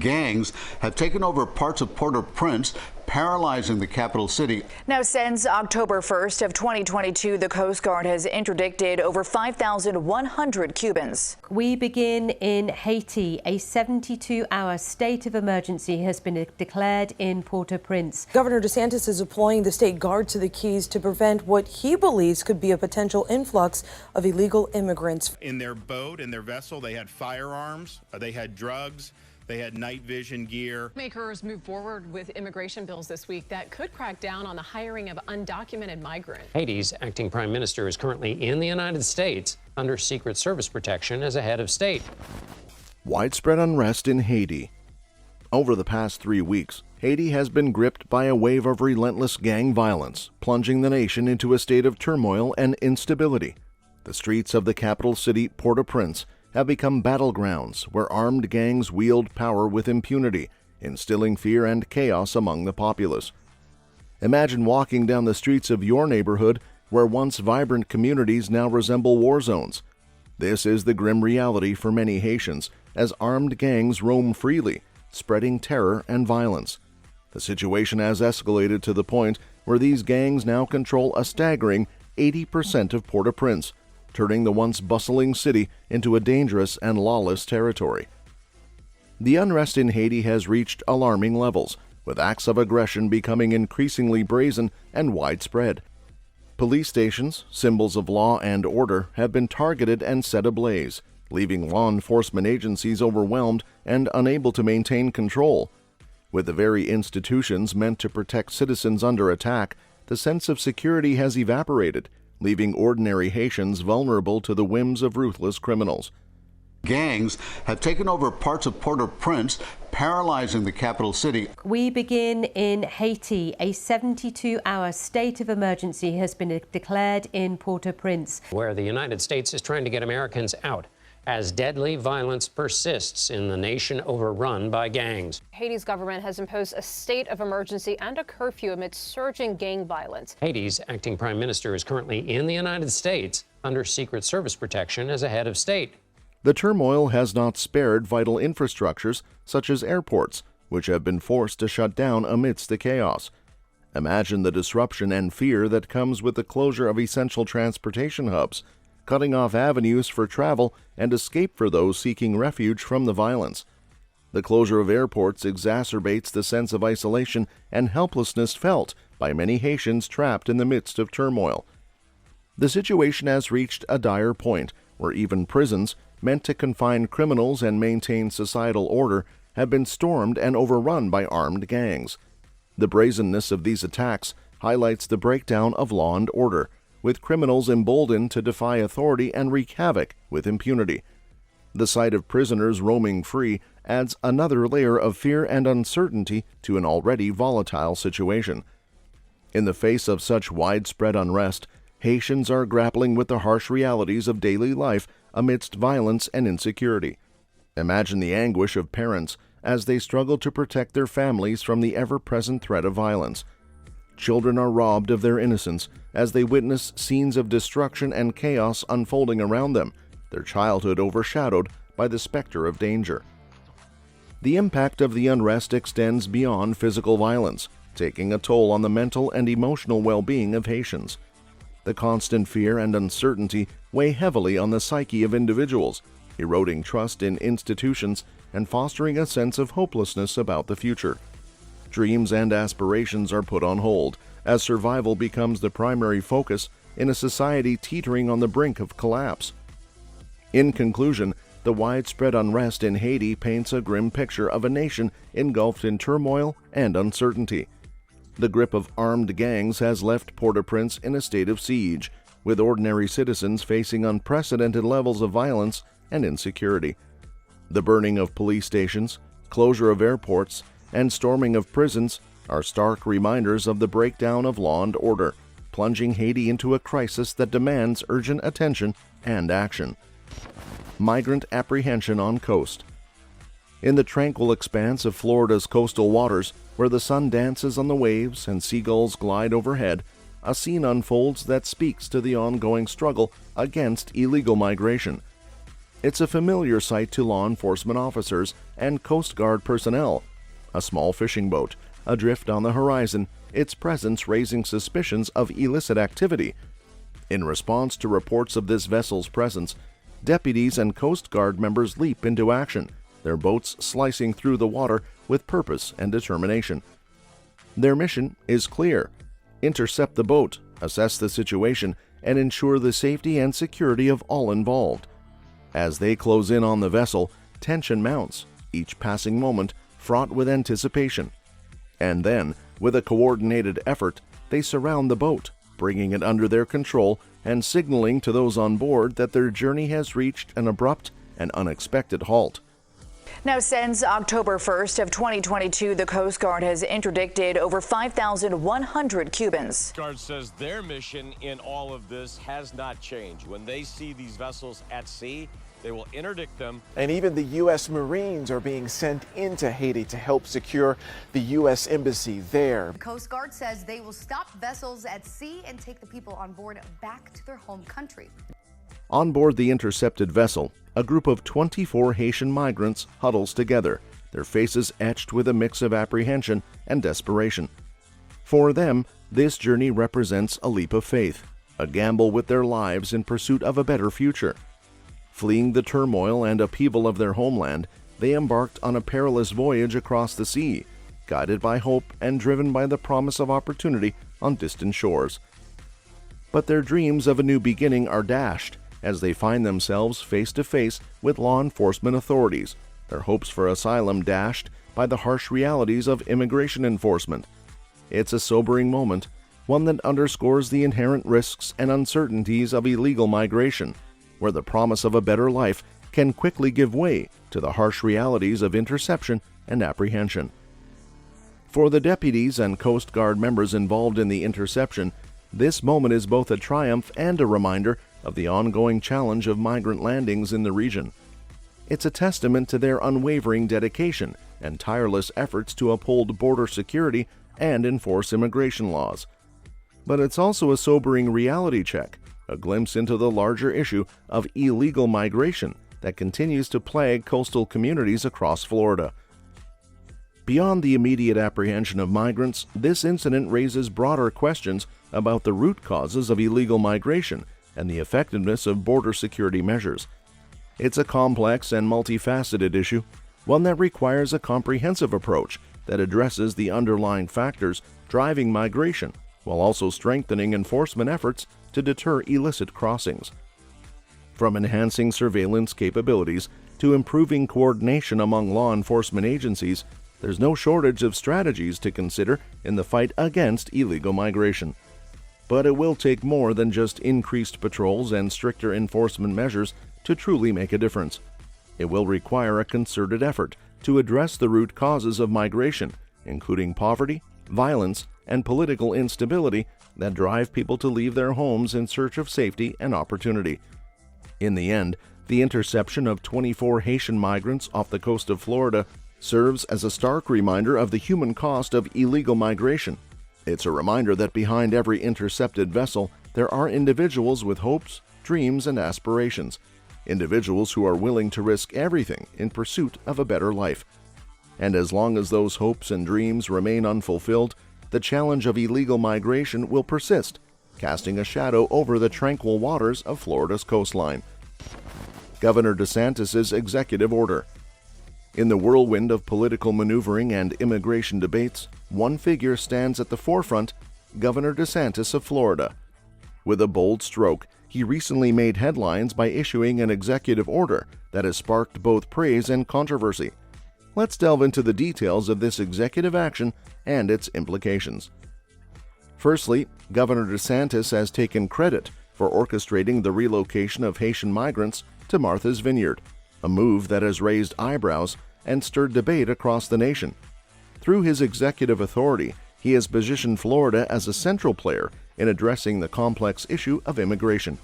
Gangs have taken over parts of Port-au-Prince, paralyzing the capital city. Now, since October 1st of 2022, the Coast Guard has interdicted over 5,100 Cubans. We begin in Haiti. A 72-hour state of emergency has been declared in Port-au-Prince. Governor DeSantis is deploying the state guard to the Keys to prevent what he believes could be a potential influx of illegal immigrants. In their boat, in their vessel, they had firearms, they had drugs. They had night vision gear. Makers move forward with immigration bills this week that could crack down on the hiring of undocumented migrants. Haiti's acting prime minister is currently in the United States under Secret Service protection as a head of state. Widespread unrest in Haiti. Over the past 3 weeks, Haiti has been gripped by a wave of relentless gang violence, plunging the nation into a state of turmoil and instability. The streets of the capital city, Port-au-Prince, have become battlegrounds where armed gangs wield power with impunity, instilling fear and chaos among the populace. Imagine walking down the streets of your neighborhood where once vibrant communities now resemble war zones. This is the grim reality for many Haitians as armed gangs roam freely, spreading terror and violence. The situation has escalated to the point where these gangs now control a staggering 80% of Port-au-Prince, turning the once bustling city into a dangerous and lawless territory. The unrest in Haiti has reached alarming levels, with acts of aggression becoming increasingly brazen and widespread. Police stations, symbols of law and order, have been targeted and set ablaze, leaving law enforcement agencies overwhelmed and unable to maintain control. With the very institutions meant to protect citizens under attack, the sense of security has evaporated, leaving ordinary Haitians vulnerable to the whims of ruthless criminals. Gangs have taken over parts of Port-au-Prince, paralyzing the capital city. We begin in Haiti. A 72-hour state of emergency has been declared in Port-au-Prince, where the United States is trying to get Americans out as deadly violence persists in the nation overrun by gangs. Haiti's government has imposed a state of emergency and a curfew amidst surging gang violence. Haiti's acting prime minister is currently in the United States under Secret Service protection as a head of state. The turmoil has not spared vital infrastructures such as airports, which have been forced to shut down amidst the chaos. Imagine the disruption and fear that comes with the closure of essential transportation hubs, cutting off avenues for travel and escape for those seeking refuge from the violence. The closure of airports exacerbates the sense of isolation and helplessness felt by many Haitians trapped in the midst of turmoil. The situation has reached a dire point where even prisons, meant to confine criminals and maintain societal order, have been stormed and overrun by armed gangs. The brazenness of these attacks highlights the breakdown of law and order, with criminals emboldened to defy authority and wreak havoc with impunity. The sight of prisoners roaming free adds another layer of fear and uncertainty to an already volatile situation. In the face of such widespread unrest, Haitians are grappling with the harsh realities of daily life amidst violence and insecurity. Imagine the anguish of parents as they struggle to protect their families from the ever-present threat of violence. Children are robbed of their innocence as they witness scenes of destruction and chaos unfolding around them, their childhood overshadowed by the specter of danger. The impact of the unrest extends beyond physical violence, taking a toll on the mental and emotional well-being of Haitians. The constant fear and uncertainty weigh heavily on the psyche of individuals, eroding trust in institutions and fostering a sense of hopelessness about the future. Dreams and aspirations are put on hold as survival becomes the primary focus in a society teetering on the brink of collapse. In conclusion, the widespread unrest in Haiti paints a grim picture of a nation engulfed in turmoil and uncertainty. The grip of armed gangs has left Port-au-Prince in a state of siege, with ordinary citizens facing unprecedented levels of violence and insecurity. The burning of police stations, closure of airports, and storming of prisons are stark reminders of the breakdown of law and order, plunging Haiti into a crisis that demands urgent attention and action. Migrant apprehension on coast. In the tranquil expanse of Florida's coastal waters, where the sun dances on the waves and seagulls glide overhead, a scene unfolds that speaks to the ongoing struggle against illegal migration. It's a familiar sight to law enforcement officers and Coast Guard personnel. A small fishing boat, adrift on the horizon, its presence raising suspicions of illicit activity. In response to reports of this vessel's presence, deputies and Coast Guard members leap into action, their boats slicing through the water with purpose and determination. Their mission is clear: intercept the boat, assess the situation, and ensure the safety and security of all involved. As they close in on the vessel, tension mounts, each passing moment fraught with anticipation. And then, with a coordinated effort, they surround the boat, bringing it under their control and signaling to those on board that their journey has reached an abrupt and unexpected halt. Now, since October 1st of 2022, the Coast Guard has interdicted over 5,100 Cubans. The Guard says their mission in all of this has not changed. When they see these vessels at sea, they will interdict them. And even the U.S. Marines are being sent into Haiti to help secure the U.S. Embassy there. The Coast Guard says they will stop vessels at sea and take the people on board back to their home country. On board the intercepted vessel, a group of 24 Haitian migrants huddles together, their faces etched with a mix of apprehension and desperation. For them, this journey represents a leap of faith, a gamble with their lives in pursuit of a better future. Fleeing the turmoil and upheaval of their homeland, they embarked on a perilous voyage across the sea, guided by hope and driven by the promise of opportunity on distant shores. But their dreams of a new beginning are dashed as they find themselves face to face with law enforcement authorities, their hopes for asylum dashed by the harsh realities of immigration enforcement. It's a sobering moment, one that underscores the inherent risks and uncertainties of illegal migration, where the promise of a better life can quickly give way to the harsh realities of interception and apprehension. For the deputies and Coast Guard members involved in the interception, this moment is both a triumph and a reminder of the ongoing challenge of migrant landings in the region. It's a testament to their unwavering dedication and tireless efforts to uphold border security and enforce immigration laws. But it's also a sobering reality check, a glimpse into the larger issue of illegal migration that continues to plague coastal communities across Florida. Beyond the immediate apprehension of migrants, this incident raises broader questions about the root causes of illegal migration and the effectiveness of border security measures. It's a complex and multifaceted issue, one that requires a comprehensive approach that addresses the underlying factors driving migration, while also strengthening enforcement efforts to deter illicit crossings. From enhancing surveillance capabilities to improving coordination among law enforcement agencies, there's no shortage of strategies to consider in the fight against illegal migration. But it will take more than just increased patrols and stricter enforcement measures to truly make a difference. It will require a concerted effort to address the root causes of migration, including poverty, violence, and political instability that drive people to leave their homes in search of safety and opportunity. In the end, the interception of 24 Haitian migrants off the coast of Florida serves as a stark reminder of the human cost of illegal migration. It's a reminder that behind every intercepted vessel, there are individuals with hopes, dreams, and aspirations, individuals who are willing to risk everything in pursuit of a better life. And as long as those hopes and dreams remain unfulfilled, the challenge of illegal migration will persist, casting a shadow over the tranquil waters of Florida's coastline. Governor DeSantis' executive order. In the whirlwind of political maneuvering and immigration debates, one figure stands at the forefront: Governor DeSantis of Florida. With a bold stroke, he recently made headlines by issuing an executive order that has sparked both praise and controversy. Let's delve into the details of this executive action and its implications. Firstly, Governor DeSantis has taken credit for orchestrating the relocation of Haitian migrants to Martha's Vineyard, a move that has raised eyebrows and stirred debate across the nation. Through his executive authority, he has positioned Florida as a central player in addressing the complex issue of immigration.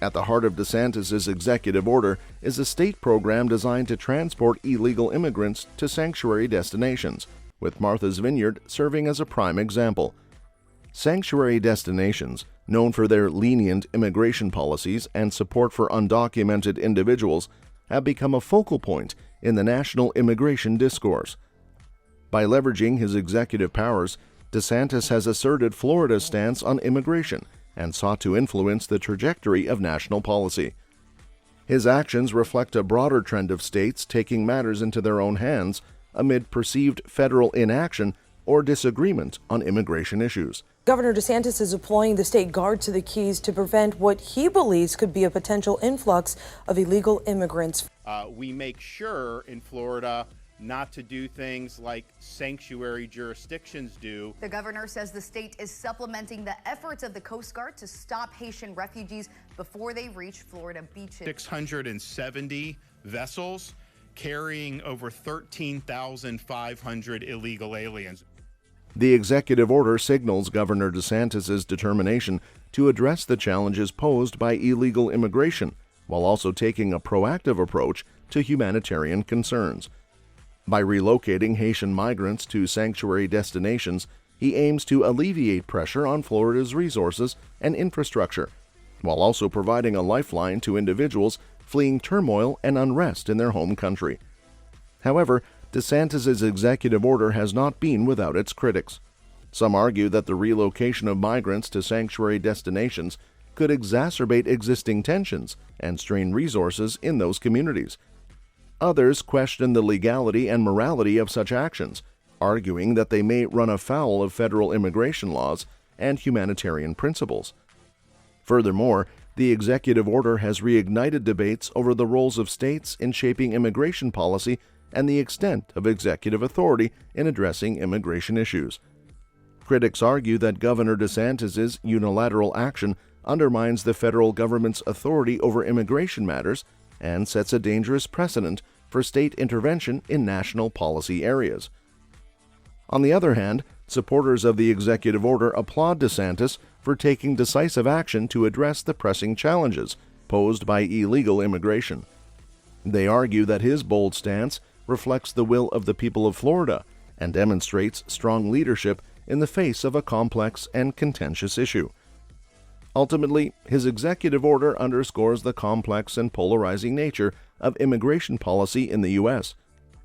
At the heart of DeSantis' executive order is a state program designed to transport illegal immigrants to sanctuary destinations, with Martha's Vineyard serving as a prime example. Sanctuary destinations, known for their lenient immigration policies and support for undocumented individuals, have become a focal point in the national immigration discourse. By leveraging his executive powers, DeSantis has asserted Florida's stance on immigration and sought to influence the trajectory of national policy. His actions reflect a broader trend of states taking matters into their own hands amid perceived federal inaction or disagreement on immigration issues. Governor DeSantis is deploying the state guard to the Keys to prevent what he believes could be a potential influx of illegal immigrants. We make sure in Florida not to do things like sanctuary jurisdictions do. The governor says the state is supplementing the efforts of the Coast Guard to stop Haitian refugees before they reach Florida beaches. 670 vessels carrying over 13,500 illegal aliens. The executive order signals Governor DeSantis' determination to address the challenges posed by illegal immigration, while also taking a proactive approach to humanitarian concerns. By relocating Haitian migrants to sanctuary destinations, he aims to alleviate pressure on Florida's resources and infrastructure, while also providing a lifeline to individuals fleeing turmoil and unrest in their home country. However, DeSantis' executive order has not been without its critics. Some argue that the relocation of migrants to sanctuary destinations could exacerbate existing tensions and strain resources in those communities. Others question the legality and morality of such actions, arguing that they may run afoul of federal immigration laws and humanitarian principles. Furthermore, the executive order has reignited debates over the roles of states in shaping immigration policy and the extent of executive authority in addressing immigration issues. Critics argue that Governor DeSantis' unilateral action undermines the federal government's authority over immigration matters and sets a dangerous precedent for state intervention in national policy areas. On the other hand, supporters of the executive order applaud DeSantis for taking decisive action to address the pressing challenges posed by illegal immigration. They argue that his bold stance reflects the will of the people of Florida and demonstrates strong leadership in the face of a complex and contentious issue. Ultimately, his executive order underscores the complex and polarizing nature of immigration policy in the U.S.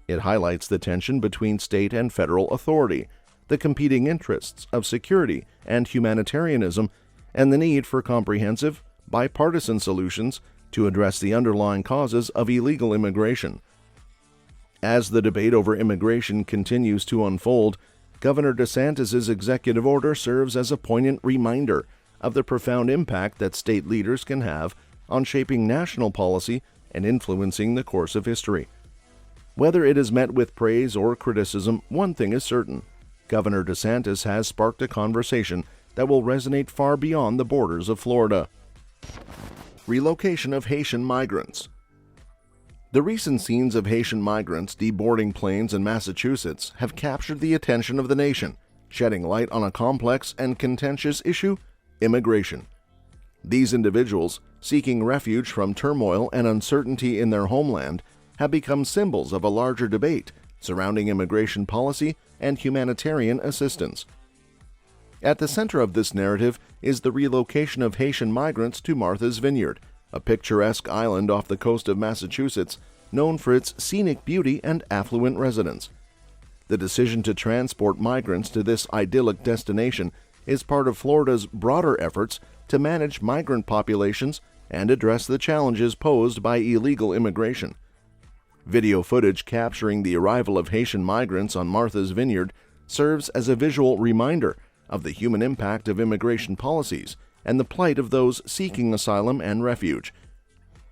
It highlights the tension between state and federal authority, the competing interests of security and humanitarianism, and the need for comprehensive, bipartisan solutions to address the underlying causes of illegal immigration. As the debate over immigration continues to unfold, Governor DeSantis' executive order serves as a poignant reminder of the profound impact that state leaders can have on shaping national policy and influencing the course of history. Whether it is met with praise or criticism, one thing is certain: Governor DeSantis has sparked a conversation that will resonate far beyond the borders of Florida. Relocation of Haitian migrants. The recent scenes of Haitian migrants deboarding planes in Massachusetts have captured the attention of the nation, shedding light on a complex and contentious issue: immigration. These individuals, seeking refuge from turmoil and uncertainty in their homeland, have become symbols of a larger debate surrounding immigration policy and humanitarian assistance. At the center of this narrative is the relocation of Haitian migrants to Martha's Vineyard, a picturesque island off the coast of Massachusetts known for its scenic beauty and affluent residents. The decision to transport migrants to this idyllic destination is part of Florida's broader efforts to manage migrant populations and address the challenges posed by illegal immigration. Video footage capturing the arrival of Haitian migrants on Martha's Vineyard serves as a visual reminder of the human impact of immigration policies and the plight of those seeking asylum and refuge.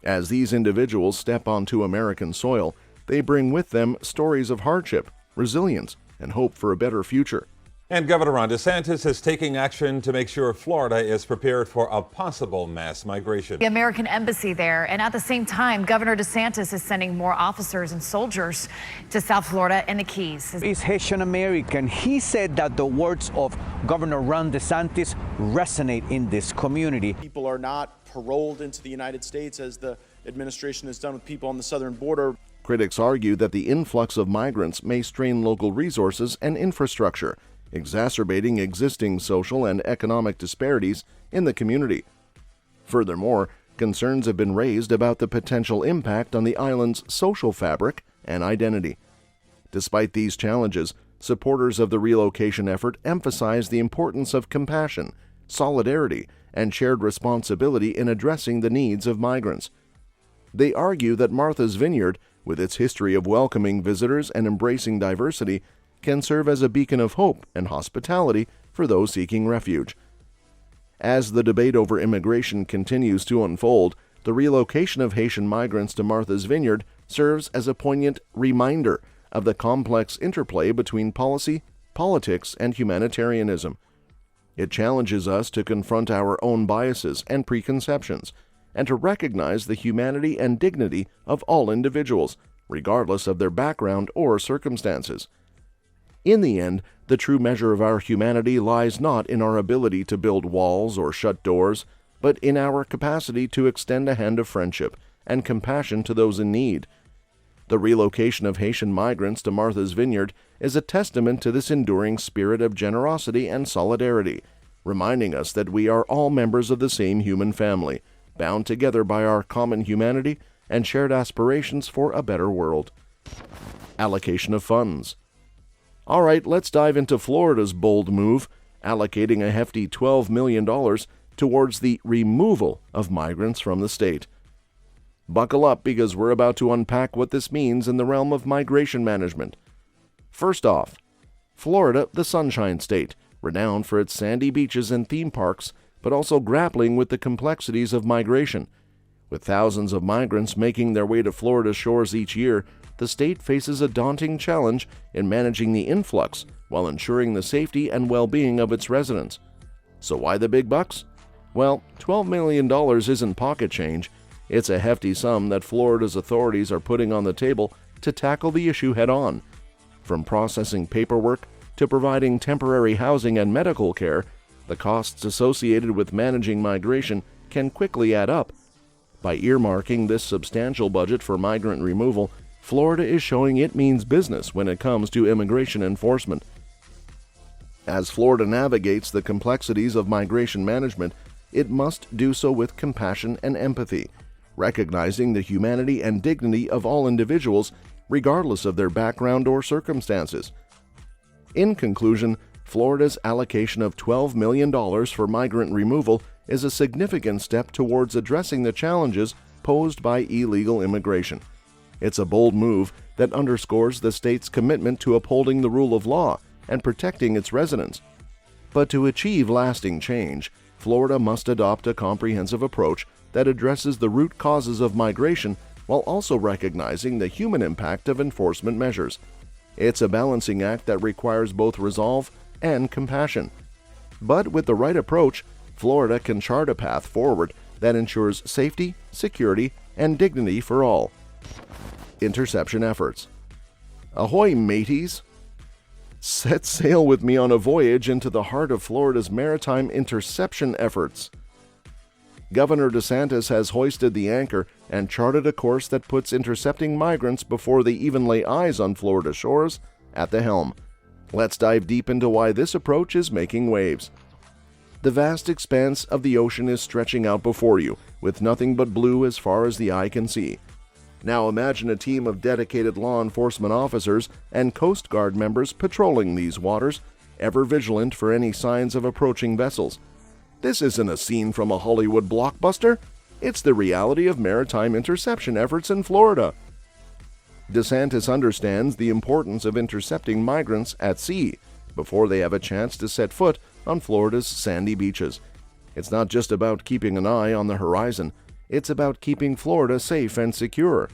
As these individuals step onto American soil, they bring with them stories of hardship, resilience, and hope for a better future. And Governor Ron DeSantis is taking action to make sure Florida is prepared for a possible mass migration. The American embassy there, and at the same time, Governor DeSantis is sending more officers and soldiers to South Florida and the Keys. He's Haitian American. He said that the words of Governor Ron DeSantis resonate in this community. People are not paroled into the United States as the administration has done with people on the southern border. Critics argue that the influx of migrants may strain local resources and infrastructure, exacerbating existing social and economic disparities in the community. Furthermore, concerns have been raised about the potential impact on the island's social fabric and identity. Despite these challenges, supporters of the relocation effort emphasize the importance of compassion, solidarity, and shared responsibility in addressing the needs of migrants. They argue that Martha's Vineyard, with its history of welcoming visitors and embracing diversity, can serve as a beacon of hope and hospitality for those seeking refuge. As the debate over immigration continues to unfold, the relocation of Haitian migrants to Martha's Vineyard serves as a poignant reminder of the complex interplay between policy, politics, and humanitarianism. It challenges us to confront our own biases and preconceptions, and to recognize the humanity and dignity of all individuals, regardless of their background or circumstances. In the end, the true measure of our humanity lies not in our ability to build walls or shut doors, but in our capacity to extend a hand of friendship and compassion to those in need. The relocation of Haitian migrants to Martha's Vineyard is a testament to this enduring spirit of generosity and solidarity, reminding us that we are all members of the same human family, bound together by our common humanity and shared aspirations for a better world. Allocation of funds. All right, let's dive into Florida's bold move, allocating a hefty $12 million towards the removal of migrants from the state. Buckle up, because we're about to unpack what this means in the realm of migration management. First off, Florida, the Sunshine State, renowned for its sandy beaches and theme parks, but also grappling with the complexities of migration. With thousands of migrants making their way to Florida's shores each year, the state faces a daunting challenge in managing the influx while ensuring the safety and well-being of its residents. So why the big bucks? Well, $12 million isn't pocket change. It's a hefty sum that Florida's authorities are putting on the table to tackle the issue head-on. From processing paperwork to providing temporary housing and medical care, the costs associated with managing migration can quickly add up. By earmarking this substantial budget for migrant removal, Florida is showing it means business when it comes to immigration enforcement. As Florida navigates the complexities of migration management, it must do so with compassion and empathy, recognizing the humanity and dignity of all individuals, regardless of their background or circumstances. In conclusion, Florida's allocation of $12 million for migrant removal is a significant step towards addressing the challenges posed by illegal immigration. It's a bold move that underscores the state's commitment to upholding the rule of law and protecting its residents. But to achieve lasting change, Florida must adopt a comprehensive approach that addresses the root causes of migration while also recognizing the human impact of enforcement measures. It's a balancing act that requires both resolve and compassion. But with the right approach, Florida can chart a path forward that ensures safety, security, and dignity for all. Interception efforts. Ahoy, mateys! Set sail with me on a voyage into the heart of Florida's maritime interception efforts. Governor DeSantis has hoisted the anchor and charted a course that puts intercepting migrants before they even lay eyes on Florida shores at the helm. Let's dive deep into why this approach is making waves. The vast expanse of the ocean is stretching out before you, with nothing but blue as far as the eye can see. Now imagine a team of dedicated law enforcement officers and Coast Guard members patrolling these waters, ever vigilant for any signs of approaching vessels. This isn't a scene from a Hollywood blockbuster. It's the reality of maritime interception efforts in Florida. DeSantis understands the importance of intercepting migrants at sea before they have a chance to set foot on Florida's sandy beaches. It's not just about keeping an eye on the horizon. It's about keeping Florida safe and secure.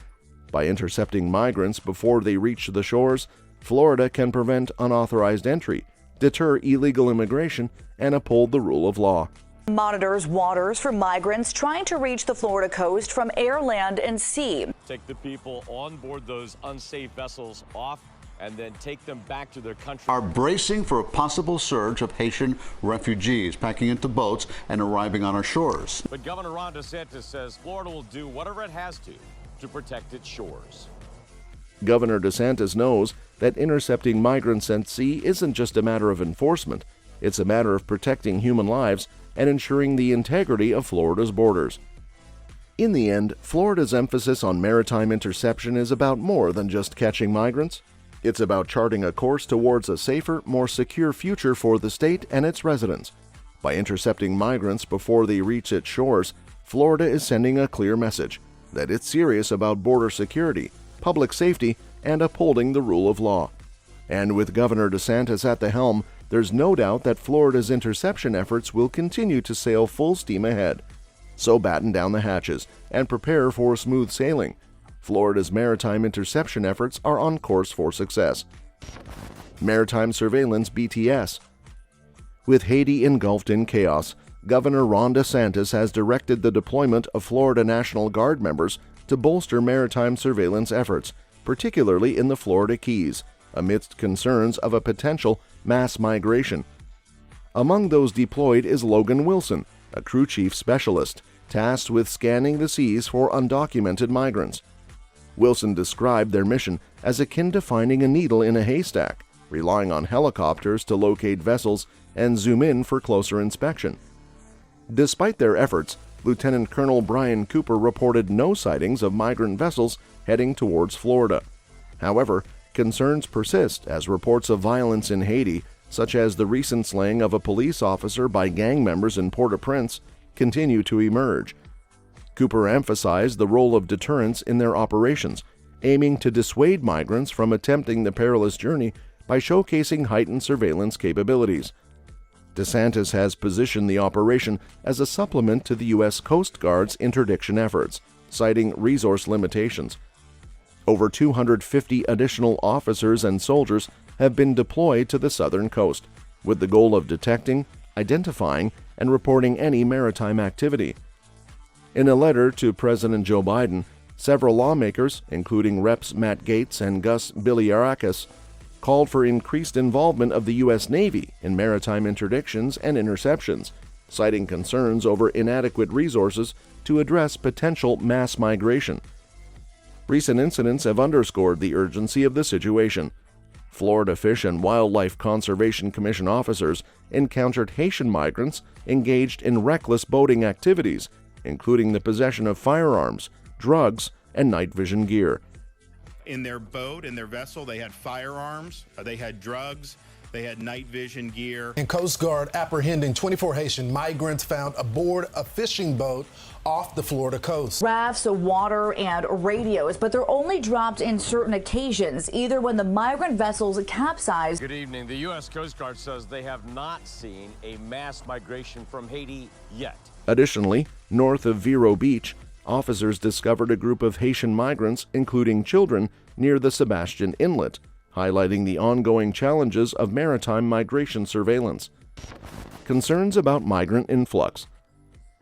By intercepting migrants before they reach the shores, Florida can prevent unauthorized entry, deter illegal immigration, and uphold the rule of law. Monitors waters for migrants trying to reach the Florida coast from air, land, and sea. Take the people on board those unsafe vessels off and then take them back to their country. Are bracing for a possible surge of Haitian refugees packing into boats and arriving on our shores. But Governor Ron DeSantis says Florida will do whatever it has to protect its shores. Governor DeSantis knows that intercepting migrants at sea isn't just a matter of enforcement, it's a matter of protecting human lives and ensuring the integrity of Florida's borders. In the end, Florida's emphasis on maritime interception is about more than just catching migrants. It's about charting a course towards a safer, more secure future for the state and its residents. By intercepting migrants before they reach its shores, Florida is sending a clear message that it's serious about border security, public safety, and upholding the rule of law. And with Governor DeSantis at the helm, there's no doubt that Florida's interception efforts will continue to sail full steam ahead. So batten down the hatches and prepare for smooth sailing. Florida's maritime interception efforts are on course for success. Maritime Surveillance BTS. With Haiti engulfed in chaos, Governor Ron DeSantis has directed the deployment of Florida National Guard members to bolster maritime surveillance efforts, particularly in the Florida Keys, amidst concerns of a potential mass migration. Among those deployed is Logan Wilson, a crew chief specialist tasked with scanning the seas for undocumented migrants. Wilson described their mission as akin to finding a needle in a haystack, relying on helicopters to locate vessels and zoom in for closer inspection. Despite their efforts, Lieutenant Colonel Brian Cooper reported no sightings of migrant vessels heading towards Florida. However, concerns persist as reports of violence in Haiti, such as the recent slaying of a police officer by gang members in Port-au-Prince, continue to emerge. Cooper emphasized the role of deterrence in their operations, aiming to dissuade migrants from attempting the perilous journey by showcasing heightened surveillance capabilities. DeSantis has positioned the operation as a supplement to the U.S. Coast Guard's interdiction efforts, citing resource limitations. Over 250 additional officers and soldiers have been deployed to the southern coast, with the goal of detecting, identifying, and reporting any maritime activity. In a letter to President Joe Biden, several lawmakers, including Reps Matt Gaetz and Gus Biliarakis, called for increased involvement of the U.S. Navy in maritime interdictions and interceptions, citing concerns over inadequate resources to address potential mass migration. Recent incidents have underscored the urgency of the situation. Florida Fish and Wildlife Conservation Commission officers encountered Haitian migrants engaged in reckless boating activities, including the possession of firearms, drugs, and night vision gear. In their boat, in their vessel, they had firearms, they had drugs, they had night vision gear. And Coast Guard apprehending 24 Haitian migrants found aboard a fishing boat off the Florida coast. Rafts, water, and radios, but they're only dropped in certain occasions, either when the migrant vessels capsize. Good evening. The U.S. Coast Guard says they have not seen a mass migration from Haiti yet. Additionally, north of Vero Beach, officers discovered a group of Haitian migrants, including children, near the Sebastian Inlet, highlighting the ongoing challenges of maritime migration surveillance. Concerns about migrant influx.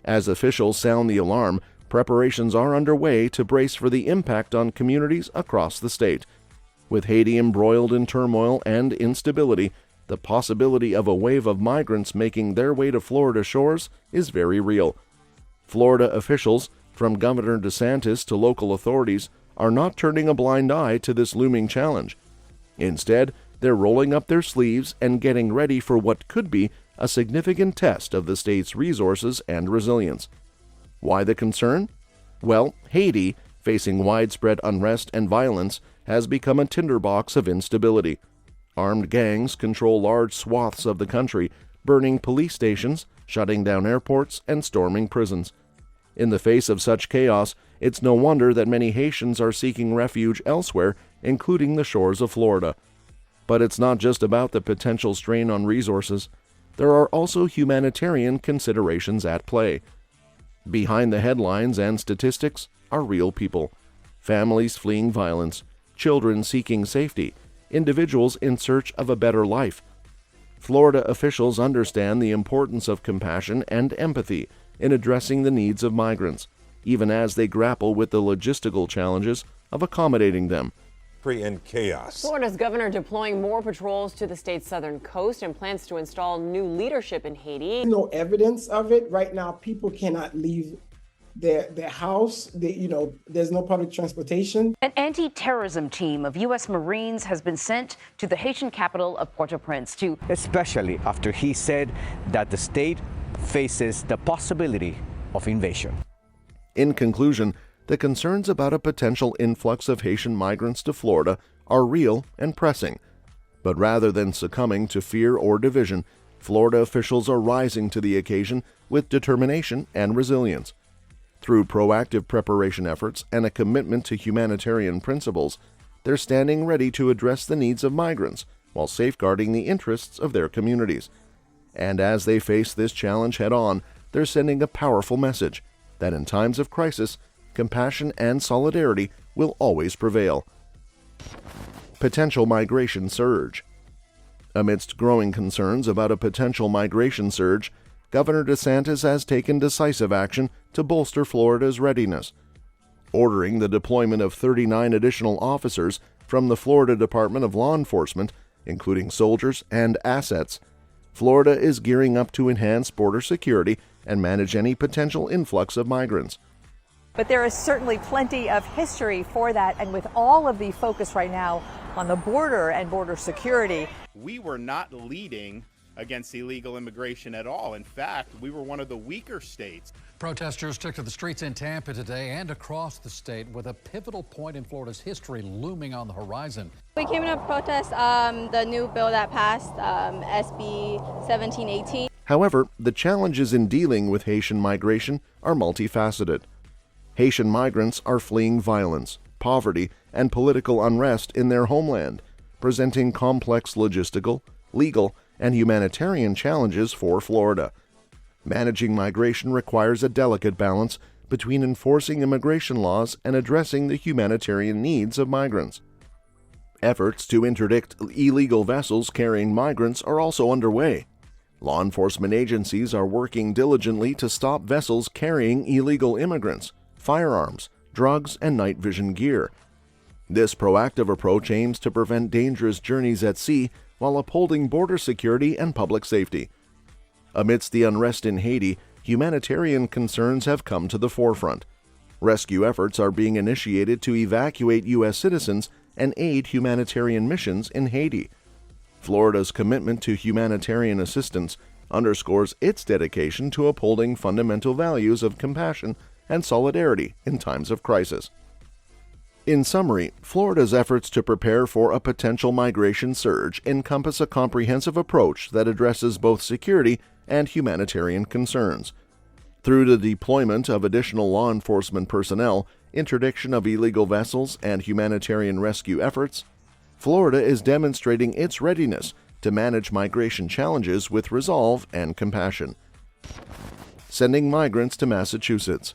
As officials sound the alarm, preparations are underway to brace for the impact on communities across the state. With Haiti embroiled in turmoil and instability, the possibility of a wave of migrants making their way to Florida shores is very real. Florida officials, from Governor DeSantis to local authorities, are not turning a blind eye to this looming challenge. Instead, they're rolling up their sleeves and getting ready for what could be a significant test of the state's resources and resilience. Why the concern? Well, Haiti, facing widespread unrest and violence, has become a tinderbox of instability. Armed gangs control large swaths of the country, burning police stations, shutting down airports, and storming prisons. In the face of such chaos, it's no wonder that many Haitians are seeking refuge elsewhere, including the shores of Florida. But it's not just about the potential strain on resources. There are also humanitarian considerations at play. Behind the headlines and statistics are real people. Families fleeing violence, children seeking safety, individuals in search of a better life. Florida officials understand the importance of compassion and empathy in addressing the needs of migrants, even as they grapple with the logistical challenges of accommodating them. And chaos. Florida's governor deploying more patrols to the state's southern coast and plans to install new leadership in Haiti. No evidence of it. Right now, people cannot leave their house. There's no public transportation. An anti-terrorism team of U.S. Marines has been sent to the Haitian capital of Port-au-Prince to... Especially after he said that the state faces the possibility of invasion. In conclusion, the concerns about a potential influx of Haitian migrants to Florida are real and pressing. But rather than succumbing to fear or division, Florida officials are rising to the occasion with determination and resilience. Through proactive preparation efforts and a commitment to humanitarian principles, they're standing ready to address the needs of migrants while safeguarding the interests of their communities. And as they face this challenge head-on, they're sending a powerful message that in times of crisis, compassion and solidarity will always prevail. Potential migration surge. Amidst growing concerns about a potential migration surge, Governor DeSantis has taken decisive action to bolster Florida's readiness, ordering the deployment of 39 additional officers from the Florida Department of Law Enforcement, including soldiers and assets. Florida is gearing up to enhance border security and manage any potential influx of migrants. But there is certainly plenty of history for that, and with all of the focus right now on the border and border security. We were not leading against illegal immigration at all. In fact, we were one of the weaker states. Protesters took to the streets in Tampa today and across the state with a pivotal point in Florida's history looming on the horizon. We came in to protest the new bill that passed, SB 1718. However, the challenges in dealing with Haitian migration are multifaceted. Haitian migrants are fleeing violence, poverty, and political unrest in their homeland, presenting complex logistical, legal, and humanitarian challenges for Florida. Managing migration requires a delicate balance between enforcing immigration laws and addressing the humanitarian needs of migrants. Efforts to interdict illegal vessels carrying migrants are also underway. Law enforcement agencies are working diligently to stop vessels carrying illegal immigrants, firearms, drugs, and night vision gear. This proactive approach aims to prevent dangerous journeys at sea while upholding border security and public safety. Amidst the unrest in Haiti, humanitarian concerns have come to the forefront. Rescue efforts are being initiated to evacuate U.S. citizens and aid humanitarian missions in Haiti. Florida's commitment to humanitarian assistance underscores its dedication to upholding fundamental values of compassion and solidarity in times of crisis. In summary, Florida's efforts to prepare for a potential migration surge encompass a comprehensive approach that addresses both security and humanitarian concerns. Through the deployment of additional law enforcement personnel, interdiction of illegal vessels, and humanitarian rescue efforts, Florida is demonstrating its readiness to manage migration challenges with resolve and compassion. Sending migrants to Massachusetts.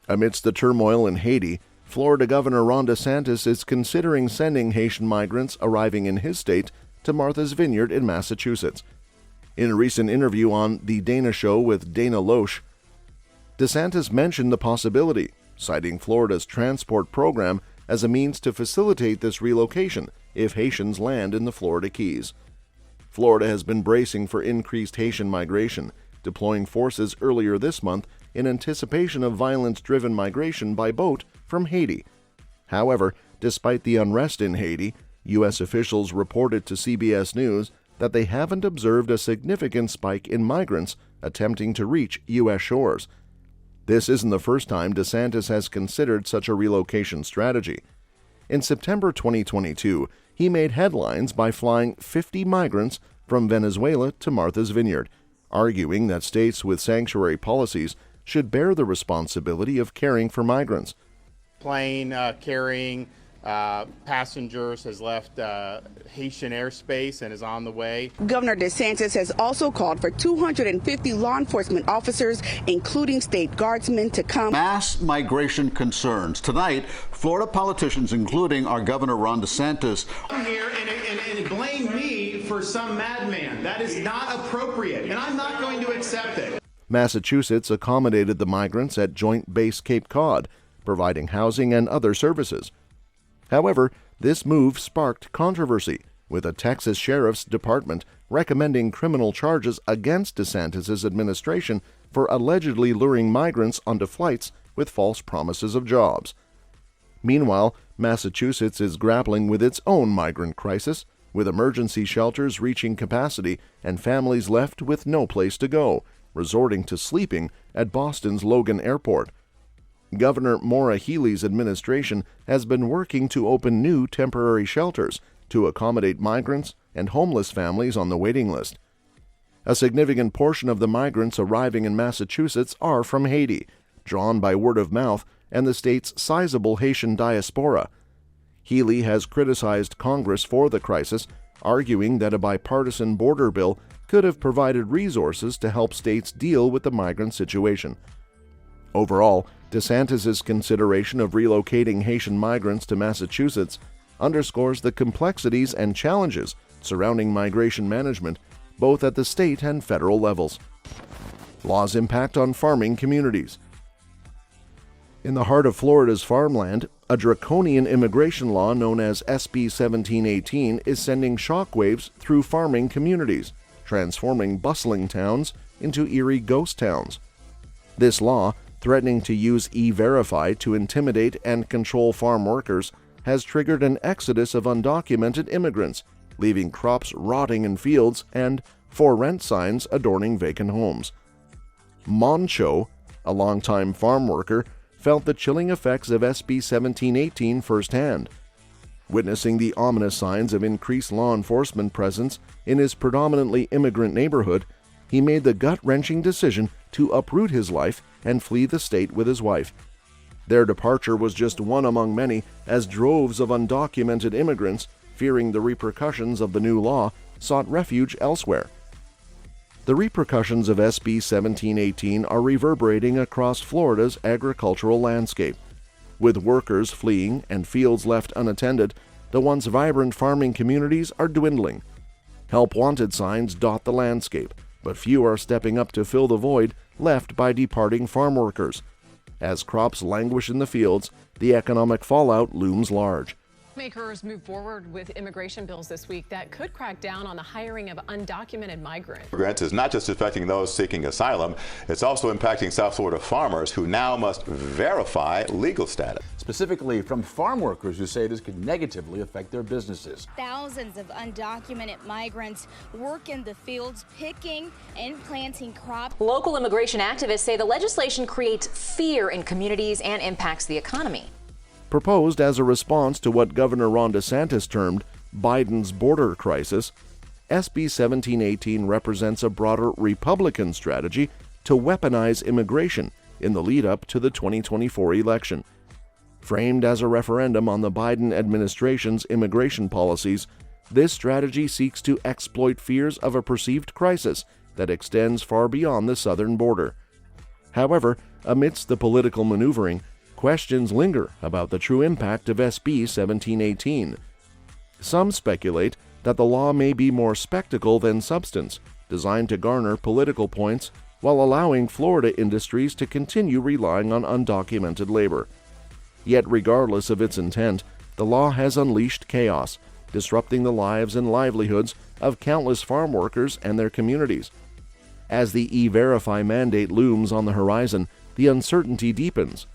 Amidst the turmoil in Haiti, Florida Governor Ron DeSantis is considering sending Haitian migrants arriving in his state to Martha's Vineyard in Massachusetts. In a recent interview on The Dana Show with Dana Loesch, DeSantis mentioned the possibility, citing Florida's transport program as a means to facilitate this relocation if Haitians land in the Florida Keys. Florida has been bracing for increased Haitian migration, deploying forces earlier this month in anticipation of violence-driven migration by boat from Haiti. However, despite the unrest in Haiti, U.S. officials reported to CBS News that they haven't observed a significant spike in migrants attempting to reach U.S. shores. This isn't the first time DeSantis has considered such a relocation strategy. In September 2022, he made headlines by flying 50 migrants from Venezuela to Martha's Vineyard, arguing that states with sanctuary policies should bear the responsibility of caring for migrants. Plane carrying passengers has left Haitian airspace and is on the way. Governor DeSantis has also called for 250 law enforcement officers, including state guardsmen, to come. Mass migration concerns. Tonight, Florida politicians, including our Governor Ron DeSantis, come here and blame me for some madman. That is not appropriate, and I'm not going to accept it. Massachusetts accommodated the migrants at Joint Base Cape Cod, providing housing and other services. However, this move sparked controversy, with a Texas Sheriff's Department recommending criminal charges against DeSantis' administration for allegedly luring migrants onto flights with false promises of jobs. Meanwhile, Massachusetts is grappling with its own migrant crisis, with emergency shelters reaching capacity and families left with no place to go, resorting to sleeping at Boston's Logan Airport. Governor Maura Healey's administration has been working to open new temporary shelters to accommodate migrants and homeless families on the waiting list. A significant portion of the migrants arriving in Massachusetts are from Haiti, drawn by word of mouth and the state's sizable Haitian diaspora. Healey has criticized Congress for the crisis, arguing that a bipartisan border bill could have provided resources to help states deal with the migrant situation. Overall, DeSantis' consideration of relocating Haitian migrants to Massachusetts underscores the complexities and challenges surrounding migration management, both at the state and federal levels. Law's impact on farming communities. In the heart of Florida's farmland, a draconian immigration law known as SB 1718 is sending shockwaves through farming communities, transforming bustling towns into eerie ghost towns. This law, threatening to use E-Verify to intimidate and control farm workers, has triggered an exodus of undocumented immigrants, leaving crops rotting in fields and for rent signs adorning vacant homes. Moncho, a longtime farm worker, felt the chilling effects of SB 1718 firsthand. Witnessing the ominous signs of increased law enforcement presence in his predominantly immigrant neighborhood, he made the gut-wrenching decision to uproot his life and flee the state with his wife. Their departure was just one among many, as droves of undocumented immigrants, fearing the repercussions of the new law, sought refuge elsewhere. The repercussions of SB 1718 are reverberating across Florida's agricultural landscape. With workers fleeing and fields left unattended, the once vibrant farming communities are dwindling. Help wanted signs dot the landscape, but few are stepping up to fill the void left by departing farm workers. As crops languish in the fields, the economic fallout looms large. Lawmakers move forward with immigration bills this week that could crack down on the hiring of undocumented migrants. Migrants is not just affecting those seeking asylum, it's also impacting South Florida farmers who now must verify legal status. Specifically from farm workers who say this could negatively affect their businesses. Thousands of undocumented migrants work in the fields picking and planting crops. Local immigration activists say the legislation creates fear in communities and impacts the economy. Proposed as a response to what Governor Ron DeSantis termed Biden's border crisis, SB 1718 represents a broader Republican strategy to weaponize immigration in the lead-up to the 2024 election. Framed as a referendum on the Biden administration's immigration policies, this strategy seeks to exploit fears of a perceived crisis that extends far beyond the southern border. However, amidst the political maneuvering, questions linger about the true impact of SB 1718. Some speculate that the law may be more spectacle than substance, designed to garner political points while allowing Florida industries to continue relying on undocumented labor. Yet regardless of its intent, the law has unleashed chaos, disrupting the lives and livelihoods of countless farm workers and their communities. As the E-Verify mandate looms on the horizon, the uncertainty deepens.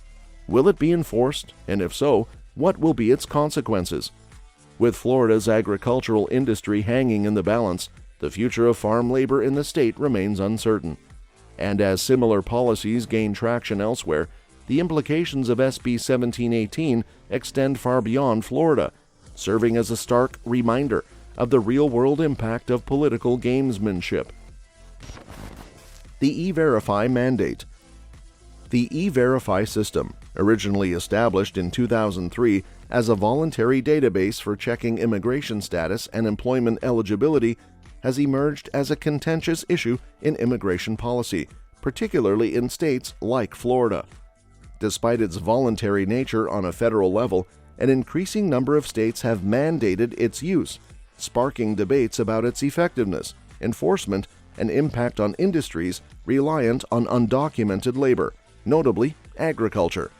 Will it be enforced, and if so, what will be its consequences? With Florida's agricultural industry hanging in the balance, the future of farm labor in the state remains uncertain. And as similar policies gain traction elsewhere, the implications of SB 1718 extend far beyond Florida, serving as a stark reminder of the real-world impact of political gamesmanship. The E-Verify mandate. The E-Verify system, originally established in 2003 as a voluntary database for checking immigration status and employment eligibility, has emerged as a contentious issue in immigration policy, particularly in states like Florida. Despite its voluntary nature on a federal level, an increasing number of states have mandated its use, sparking debates about its effectiveness, enforcement, and impact on industries reliant on undocumented labor, notably agriculture.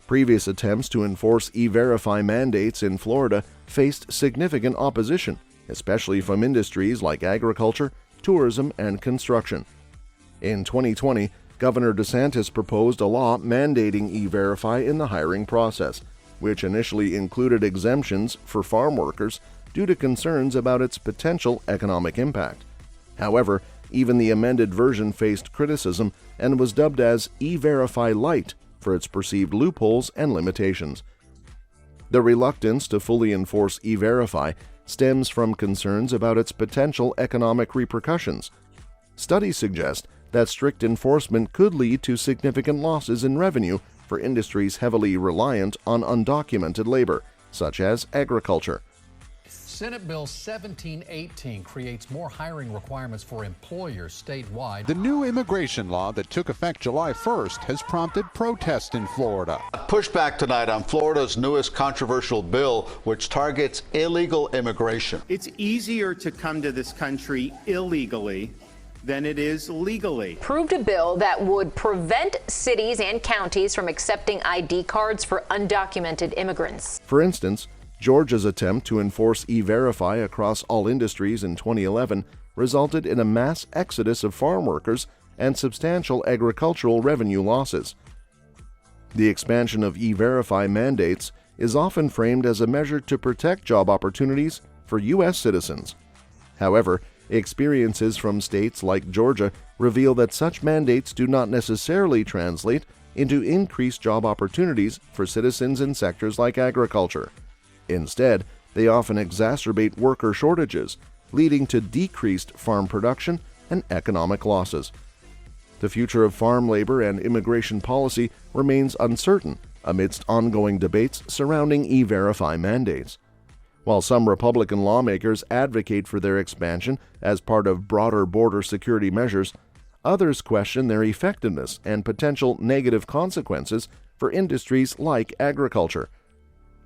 Previous attempts to enforce E-Verify mandates in Florida faced significant opposition, especially from industries like agriculture, tourism, and construction. In 2020, Governor DeSantis proposed a law mandating E-Verify in the hiring process, which initially included exemptions for farm workers due to concerns about its potential economic impact. However, even the amended version faced criticism and was dubbed as E-Verify Light for its perceived loopholes and limitations. The reluctance to fully enforce E-Verify stems from concerns about its potential economic repercussions. Studies suggest that strict enforcement could lead to significant losses in revenue for industries heavily reliant on undocumented labor, such as agriculture. Senate Bill 1718 creates more hiring requirements for employers statewide. The new immigration law that took effect July 1st has prompted protests in Florida. Pushback tonight on Florida's newest controversial bill, which targets illegal immigration. It's easier to come to this country illegally than it is legally. Approved a bill that would prevent cities and counties from accepting ID cards for undocumented immigrants. For instance, Georgia's attempt to enforce E-Verify across all industries in 2011 resulted in a mass exodus of farm workers and substantial agricultural revenue losses. The expansion of E-Verify mandates is often framed as a measure to protect job opportunities for U.S. citizens. However, experiences from states like Georgia reveal that such mandates do not necessarily translate into increased job opportunities for citizens in sectors like agriculture. Instead, they often exacerbate worker shortages, leading to decreased farm production and economic losses. The future of farm labor and immigration policy remains uncertain amidst ongoing debates surrounding E-Verify mandates. While some Republican lawmakers advocate for their expansion as part of broader border security measures, others question their effectiveness and potential negative consequences for industries like agriculture.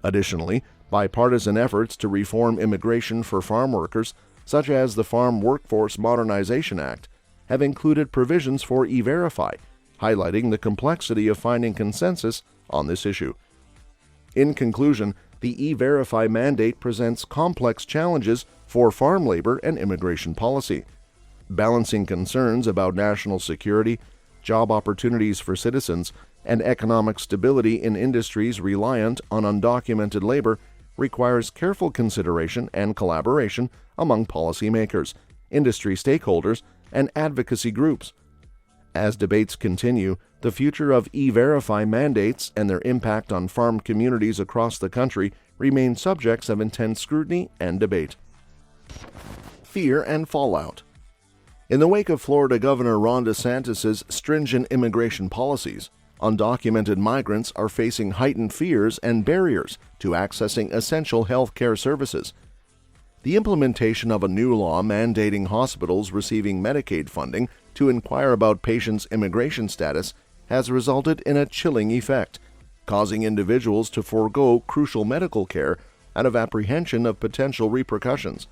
Additionally, bipartisan efforts to reform immigration for farm workers, such as the Farm Workforce Modernization Act, have included provisions for E-Verify, highlighting the complexity of finding consensus on this issue. In conclusion, the E-Verify mandate presents complex challenges for farm labor and immigration policy. Balancing concerns about national security, job opportunities for citizens, and economic stability in industries reliant on undocumented labor requires careful consideration and collaboration among policymakers, industry stakeholders, and advocacy groups. As debates continue, the future of E-Verify mandates and their impact on farm communities across the country remain subjects of intense scrutiny and debate. Fear and fallout. In the wake of Florida Governor Ron DeSantis' stringent immigration policies, undocumented migrants are facing heightened fears and barriers to accessing essential health care services. The implementation of a new law mandating hospitals receiving Medicaid funding to inquire about patients' immigration status has resulted in a chilling effect, causing individuals to forego crucial medical care out of apprehension of potential repercussions.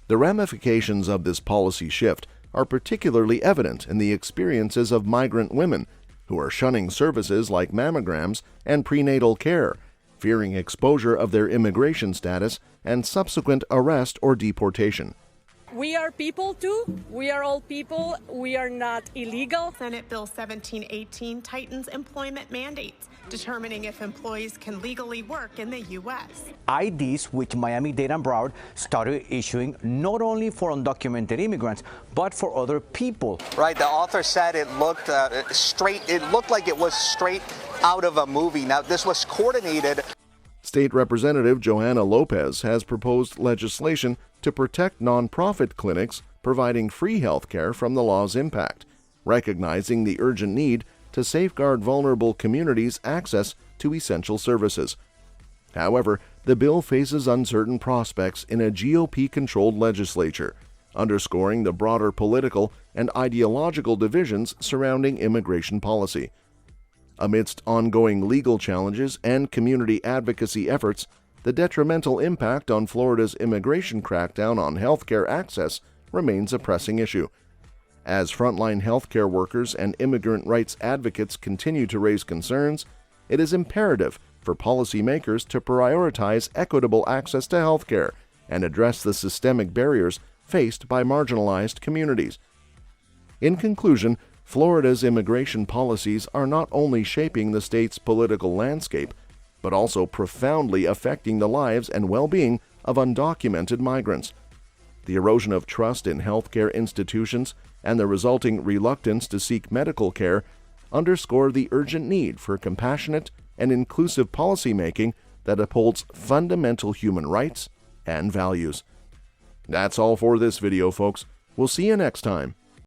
The ramifications of this policy shift are particularly evident in the experiences of migrant women who are shunning services like mammograms and prenatal care, fearing exposure of their immigration status and subsequent arrest or deportation. We are people too. We are all people. We are not illegal. Senate Bill 1718 tightens employment mandates, determining if employees can legally work in the U.S. IDs, which Miami-Dade and Broward started issuing not only for undocumented immigrants, but for other people. Right, the author said it looked it looked like it was straight out of a movie. Now, this was coordinated. State Representative Johanna Lopez has proposed legislation to protect nonprofit clinics providing free health care from the law's impact, recognizing the urgent need to safeguard vulnerable communities' access to essential services. However, the bill faces uncertain prospects in a GOP-controlled legislature, underscoring the broader political and ideological divisions surrounding immigration policy. Amidst ongoing legal challenges and community advocacy efforts, the detrimental impact on Florida's immigration crackdown on healthcare access remains a pressing issue. As frontline healthcare workers and immigrant rights advocates continue to raise concerns, it is imperative for policymakers to prioritize equitable access to health care and address the systemic barriers faced by marginalized communities. In conclusion, Florida's immigration policies are not only shaping the state's political landscape, but also profoundly affecting the lives and well-being of undocumented migrants. The erosion of trust in healthcare institutions and the resulting reluctance to seek medical care underscore the urgent need for compassionate and inclusive policymaking that upholds fundamental human rights and values. That's all for this video, folks. We'll see you next time.